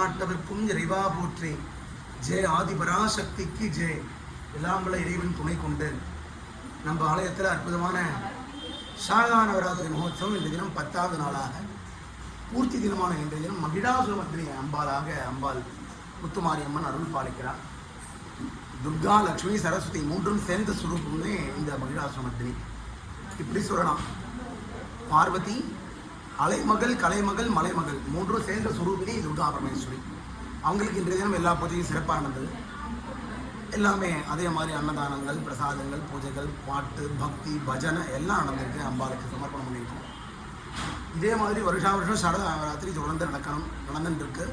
எந்நாட்டவர்க்கும் இறைவா போற்றி. ஜெய ஆதிபராசக்திக்கு ஜெய. எல்லாம் வல்ல இறைவன் துணை கொண்டு நம்ம ஆலயத்தில் அற்புதமான சாரதா நவராத்திரி மகோத்சவம் இன்றைய தினம் 10வது நாளாக பூர்த்தி தினமான இன்றைய தினம் மகிஷாசுரமர்த்தினி அம்பாளாக அம்பாள் முத்துமாரியம்மன் அருள் பாலிக்கிறார். துர்கா, லக்ஷ்மி, சரஸ்வதி மூன்றும் சேர்ந்த சுரூபமே இந்த மகிஷாசுரமர்த்தினி. இப்படி சொல்லலாம், பார்வதி அலைமகள், கலைமகள், மலைமகள் மூன்றும் சேர்ந்த சுரூபினி துர்கா பரமேஸ்வரி. அவங்களுக்கு இன்றைய தினம் எல்லா பூஜையும் சிறப்பாக நடந்தது. எல்லாமே அதே மாதிரி அன்னதானங்கள், பிரசாதங்கள், பூஜைகள், பாட்டு, பக்தி, பஜனை எல்லாம் நடந்திருக்கு. அம்பாளுக்கு சமர்ப்பணம் பண்ணியிருக்கோம். இதே மாதிரி வருஷம் சாரதா நவராத்திரி தொடர்ந்து நடந்துருக்கு.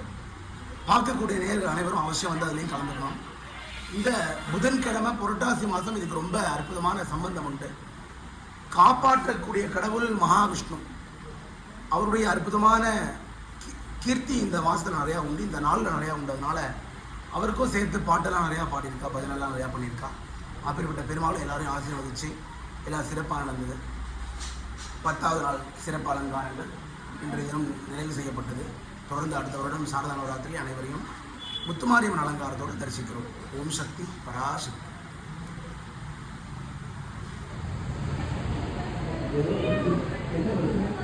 பார்க்கக்கூடிய நேர்கள் அனைவரும் அவசியம் வந்து அதுலேயும் கலந்துக்கணும். இந்த புதன்கிழமை புரட்டாசி மாதம் இதுக்கு ரொம்ப அற்புதமான சம்பந்தம் உண்டு. காப்பாற்றக்கூடிய கடவுள் மகாவிஷ்ணு, அவருடைய அற்புதமான கீர்த்தி இந்த மாதத்தில் நிறையா உண்டு, இந்த நாளில் நிறையா உண்டு. அதனால அவருக்கும் சேர்த்து பாட்டெல்லாம் நிறையா பாடியிருக்கா, பஜனெல்லாம் நிறையா பண்ணியிருக்கா. அப்படிப்பட்ட பெருமாளும் எல்லாரையும் ஆசீர்வதிச்சு எல்லாம் சிறப்பாக நடந்தது. 10வது நாள் சிறப்பு அலங்காரங்கள் இன்றைய தினம் நிறைவு செய்யப்பட்டது. தொடர்ந்து அடுத்த வருடம் சாரதா நவராத்திரி அனைவரையும் முத்துமாரியம்மன் அலங்காரத்தோடு தரிசிக்கிறோம். ஓம் சக்தி பராசக்தி. என்ன